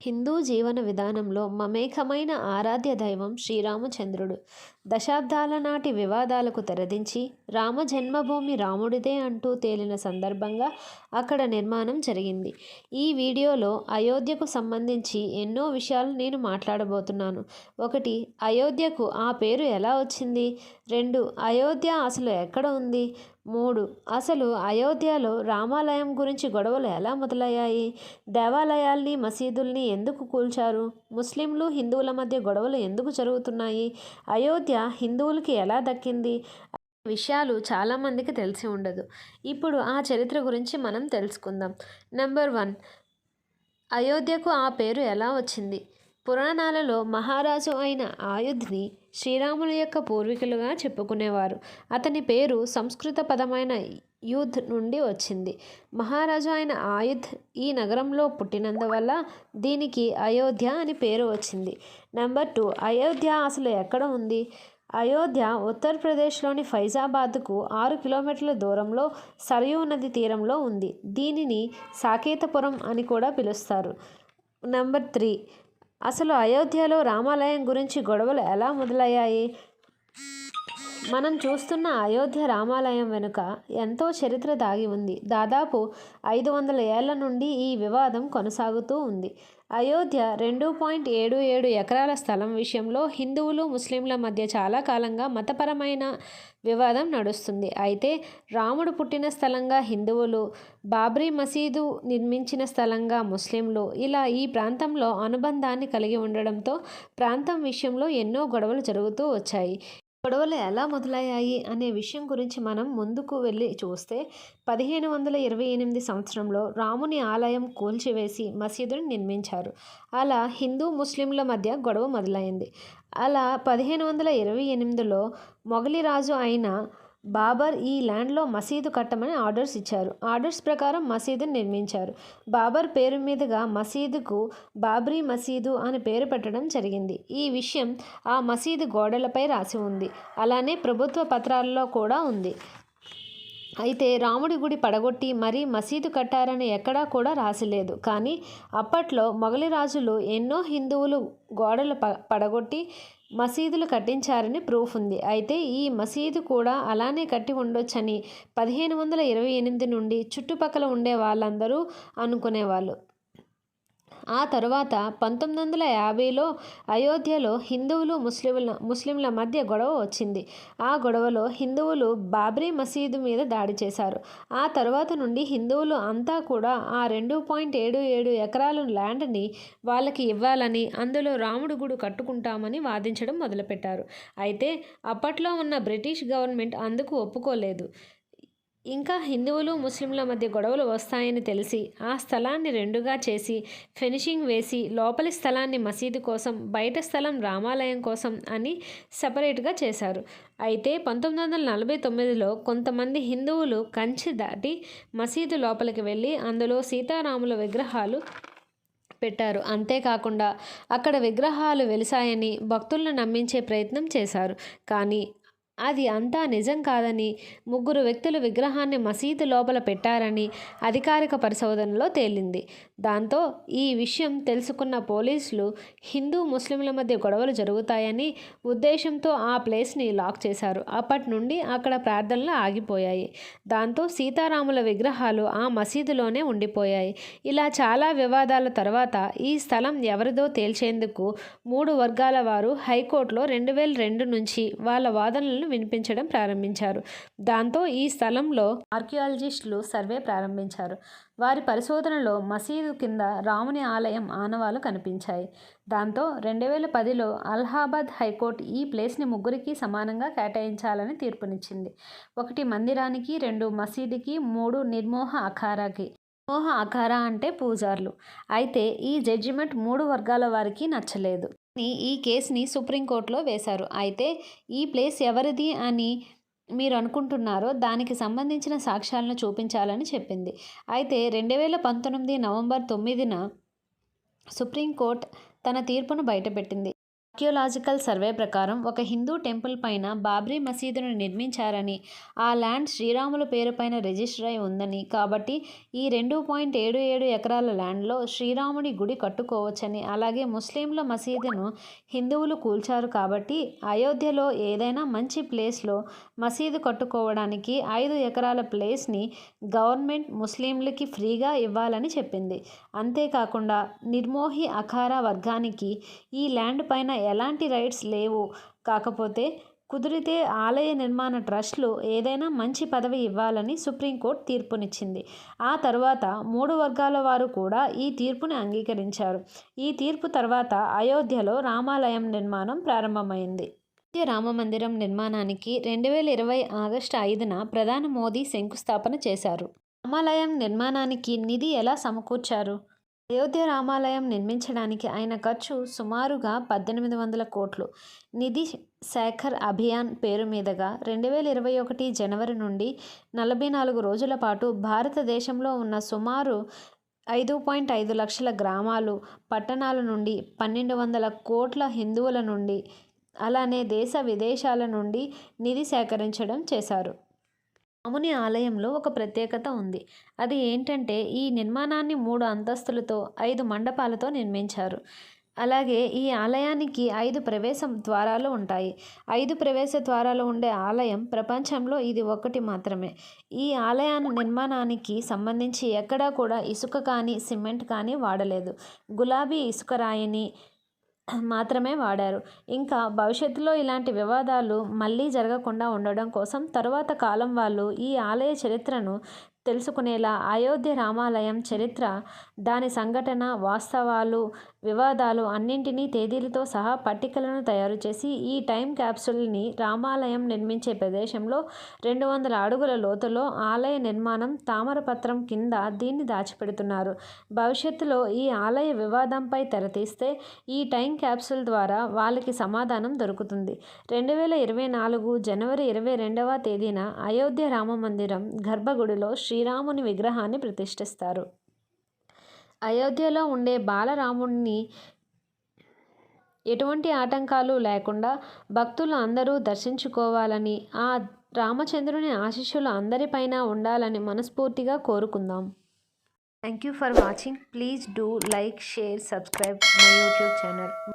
హిందూ జీవన విధానంలో మమేకమైన ఆరాధ్య దైవం శ్రీరామచంద్రుడు. దశాబ్దాల నాటి వివాదాలకు తెరదించి రామ జన్మభూమి రాముడిదే అంటూ తేలిన సందర్భంగా అక్కడ నిర్మాణం జరిగింది. ఈ వీడియోలో అయోధ్యకు సంబంధించి ఎన్నో విషయాలు నేను మాట్లాడబోతున్నాను. 1. అయోధ్యకు ఆ పేరు ఎలా వచ్చింది? 2. అయోధ్య అసలు ఎక్కడ ఉంది? 3. అసలు అయోధ్యలో రామాలయం గురించి గొడవలు ఎలా మొదలయ్యాయి? దేవాలయాల్ని, మసీదుల్ని ఎందుకు కూల్చారు? ముస్లింలు, హిందువుల మధ్య గొడవలు ఎందుకు జరుగుతున్నాయి? అయోధ్య హిందువులకి ఎలా దక్కింది? విషయాలు చాలామందికి తెలిసి ఉండదు. ఇప్పుడు ఆ చరిత్ర గురించి మనం తెలుసుకుందాం. నెంబర్ 1. అయోధ్యకు ఆ పేరు ఎలా వచ్చింది? పురాణాలలో మహారాజు అయిన ఆయుధ్ని శ్రీరాముని యొక్క పూర్వీకులుగా చెప్పుకునేవారు. అతని పేరు సంస్కృత పదమైన యూధ్ నుండి వచ్చింది. మహారాజు అయిన ఆయుధ్ ఈ నగరంలో పుట్టినందువల్ల దీనికి అయోధ్య అని పేరు వచ్చింది. నెంబర్ 2. అయోధ్య అసలు ఎక్కడ ఉంది? అయోధ్య ఉత్తరప్రదేశ్లోని ఫైజాబాద్కు 6 కిలోమీటర్ల దూరంలో సరయూ నది తీరంలో ఉంది. దీనిని సాకేతపురం అని కూడా పిలుస్తారు. నెంబర్ 3. అసలు అయోధ్యలో రామాలయం గురించి గొడవలు ఎలా మొదలయ్యాయి? మనం చూస్తున్న అయోధ్య రామాలయం వెనుక ఎంతో చరిత్ర దాగి ఉంది. దాదాపు 500 ఏళ్ల నుండి ఈ వివాదం కొనసాగుతూ ఉంది. అయోధ్య 2.77 ఎకరాల స్థలం విషయంలో హిందువులు, ముస్లింల మధ్య చాలా కాలంగా మతపరమైన వివాదం నడుస్తుంది. అయితే రాముడు పుట్టిన స్థలంగా హిందువులు, బాబ్రీ మసీదు నిర్మించిన స్థలంగా ముస్లింలు ఇలా ఈ ప్రాంతంలో అనుబంధాన్ని కలిగి ఉండడంతో ప్రాంతం విషయంలో ఎన్నో గొడవలు జరుగుతూ వచ్చాయి. గొడవలు ఎలా మొదలయ్యాయి అనే విషయం గురించి మనం ముందుకు వెళ్ళి చూస్తే 1528 సంవత్సరంలో రాముని ఆలయం కూల్చివేసి మసీదుని నిర్మించారు. అలా హిందూ, ముస్లింల మధ్య గొడవ మొదలైంది. అలా 1528లో మొఘలి రాజు అయిన బాబర్ ఈ ల్యాండ్లో మసీదు కట్టమని ఆర్డర్స్ ఇచ్చారు. ఆర్డర్స్ ప్రకారం మసీదుని నిర్మించారు. బాబర్ పేరు మీదుగా మసీదుకు బాబ్రీ మసీదు అని పేరు పెట్టడం జరిగింది. ఈ విషయం ఆ మసీదు గోడలపై రాసి ఉంది. అలానే ప్రభుత్వ పత్రాలలో కూడా ఉంది. అయితే రాముడి గుడి పడగొట్టి మరీ మసీదు కట్టారని ఎక్కడా కూడా రాసిలేదు. కానీ అప్పట్లో మొఘలి రాజులు ఎన్నో హిందువులు గోడలు పడగొట్టి మసీదులు కట్టించారని ప్రూఫ్ ఉంది. అయితే ఈ మసీదు కూడా అలానే కట్టి ఉండొచ్చని 1528 నుండి చుట్టుపక్కల ఉండే వాళ్ళందరూ అనుకునేవాళ్ళు. ఆ తరువాత 1950లో అయోధ్యలో హిందువులు, ముస్లింల మధ్య గొడవ వచ్చింది. ఆ గొడవలో హిందువులు బాబ్రీ మసీదు మీద దాడి చేశారు. ఆ తరువాత నుండి హిందువులు అంతా కూడా ఆ 2.77 ఎకరాల ల్యాండ్ని వాళ్ళకి ఇవ్వాలని, అందులో రాముడి గుడి కట్టుకుంటామని వాదించడం మొదలుపెట్టారు. అయితే అప్పట్లో ఉన్న బ్రిటిష్ గవర్నమెంట్ అందుకు ఒప్పుకోలేదు. ఇంకా హిందువులు, ముస్లింల మధ్య గొడవలు వస్తాయని తెలిసి ఆ స్థలాన్ని రెండుగా చేసి ఫినిషింగ్ వేసి లోపలి స్థలాన్ని మసీదు కోసం, బయట స్థలం రామాలయం కోసం అని సపరేట్గా చేశారు. అయితే 1949లో కొంతమంది హిందువులు కంచె దాటి మసీదు లోపలికి వెళ్ళి అందులో సీతారాముల విగ్రహాలు పెట్టారు. అంతేకాకుండా అక్కడ విగ్రహాలు వెలిసాయని భక్తులను నమ్మించే ప్రయత్నం చేశారు. కానీ అది అంతా నిజం కాదని, 3 వ్యక్తులు విగ్రహాన్ని మసీదు లోపల పెట్టారని అధికారిక పరిశోధనలో తేలింది. దాంతో ఈ విషయం తెలుసుకున్న పోలీసులు హిందూ, ముస్లింల మధ్య గొడవలు జరుగుతాయని ఉద్దేశంతో ఆ ప్లేస్ని లాక్ చేశారు. అప్పటి నుండి అక్కడ ప్రార్థనలు ఆగిపోయాయి. దాంతో సీతారాముల విగ్రహాలు ఆ మసీదులోనే ఉండిపోయాయి. ఇలా చాలా వివాదాల తర్వాత ఈ స్థలం ఎవరిదో తేల్చేందుకు 3 వర్గాల వారు హైకోర్టులో 2002 నుంచి వాళ్ళ వాదనలను వినిపించడం ప్రారంభించారు. దాంతో ఈ స్థలంలో ఆర్కియాలజిస్టులు సర్వే ప్రారంభించారు. వారి పరిశోధనలో మసీదు కింద రాముని ఆలయం ఆనవాలు కనిపించాయి. దాంతో 2010లో అలహాబాద్ హైకోర్టు ఈ ప్లేస్ని 3కి సమానంగా కేటాయించాలని తీర్పునిచ్చింది. 1 మందిరానికి, 2 మసీదుకి, 3 నిర్మోహ అఖారాకి. నిర్మోహ అఖారా అంటే పూజార్లు. అయితే ఈ జడ్జిమెంట్ 3 వర్గాల వారికి నచ్చలేదు. ఈ కేసుని సుప్రీంకోర్టులో వేశారు. అయితే ఈ ప్లేస్ ఎవరిది అని మీరు అనుకుంటున్నారో దానికి సంబంధించిన సాక్ష్యాలను చూపించాలని చెప్పింది. అయితే 2019 నవంబర్ 9న సుప్రీంకోర్టు తన తీర్పును బయటపెట్టింది. ఆర్కియోలాజికల్ సర్వే ప్రకారం ఒక హిందూ టెంపుల్ పైన బాబ్రీ మసీదును నిర్మించారని, ఆ ల్యాండ్ శ్రీరాముల పేరు పైన రిజిస్టర్ అయి ఉందని, కాబట్టి ఈ 2.77 ఎకరాల ల్యాండ్లో శ్రీరాముడి గుడి కట్టుకోవచ్చని, అలాగే ముస్లింల మసీదును హిందువులు కూల్చారు కాబట్టి అయోధ్యలో ఏదైనా మంచి ప్లేస్లో మసీదు కట్టుకోవడానికి 5 ఎకరాల ప్లేస్ని గవర్నమెంట్ ముస్లింలకి ఫ్రీగా ఇవ్వాలని చెప్పింది. అంతేకాకుండా నిర్మోహి అఖారా వర్గానికి ఈ ల్యాండ్ పైన ఎలాంటి రైట్స్ లేవు. కాకపోతే కుదిరితే ఆలయ నిర్మాణ ట్రస్ట్లు ఏదైనా మంచి పదవి ఇవ్వాలని సుప్రీంకోర్టు తీర్పునిచ్చింది. ఆ తర్వాత 3 వర్గాల వారు కూడా ఈ తీర్పుని అంగీకరించారు. ఈ తీర్పు తర్వాత అయోధ్యలో రామాలయం నిర్మాణం ప్రారంభమైంది. అయోధ్య రామమందిరం నిర్మాణానికి 2020 ఆగస్టు 5న ప్రధాని మోదీ శంకుస్థాపన చేశారు. రామాలయం నిర్మాణానికి నిధి ఎలా సమకూర్చారు? అయోధ్య రామాలయం నిర్మించడానికి అయిన ఖర్చు సుమారుగా 1800 కోట్లు. నిధి సేకర్ అభియాన్ పేరు మీదుగా 2021 జనవరి నుండి 44 రోజుల పాటు భారతదేశంలో ఉన్న సుమారు 5.5 లక్షల గ్రామాలు, పట్టణాల నుండి 1200 కోట్ల హిందువుల నుండి, అలానే దేశ విదేశాల నుండి నిధి సేకరించడం చేశారు. రాముని ఆలయంలో ఒక ప్రత్యేకత ఉంది. అది ఏంటంటే ఈ నిర్మాణాన్ని 3 అంతస్తులతో 5 మండపాలతో నిర్మించారు. అలాగే ఈ ఆలయానికి 5 ప్రవేశ ద్వారాలు ఉంటాయి. 5 ప్రవేశ ద్వారాలు ఉండే ఆలయం ప్రపంచంలో ఇది ఒక్కటి మాత్రమే. ఈ నిర్మాణానికి సంబంధించి ఎక్కడా కూడా ఇసుక కానీ సిమెంట్ కానీ వాడలేదు. గులాబీ ఇసుక రాయిని మాత్రమే వాడారు. ఇంకా భవిష్యత్తులో ఇలాంటి వివాదాలు మళ్ళీ జరగకుండా ఉండడం కోసం తరువాత కాలం వాళ్ళు ఈ ఆలయ చరిత్రను తెలుసుకునేలా అయోధ్య రామాలయం చరిత్ర, దాని సంఘటన, వాస్తవాలు, వివాదాలు అన్నింటినీ తేదీలతో సహా పట్టికలను తయారు చేసి ఈ టైం క్యాప్సూల్ని రామాలయం నిర్మించే ప్రదేశంలో 200 అడుగుల లోతులో ఆలయ నిర్మాణం తామరపత్రం కింద దీన్ని దాచిపెడుతున్నారు. భవిష్యత్తులో ఈ ఆలయ వివాదంపై తెరతీస్తే ఈ టైం క్యాప్సూల్ ద్వారా వాళ్ళకి సమాధానం దొరుకుతుంది. 2024 జనవరి 22వ తేదీన అయోధ్య రామమందిరం గర్భగుడిలో శ్రీరాముని విగ్రహాన్ని ప్రతిష్ఠిస్తారు. అయోధ్యలో ఉండే బాలరాముడిని ఎటువంటి ఆటంకాలు లేకుండా భక్తులు అందరూ దర్శించుకోవాలని, ఆ రామచంద్రుని ఆశీస్సులు అందరిపైన ఉండాలని మనస్ఫూర్తిగా కోరుకుందాం. Thank you for watching. Please do like, share, subscribe my YouTube channel.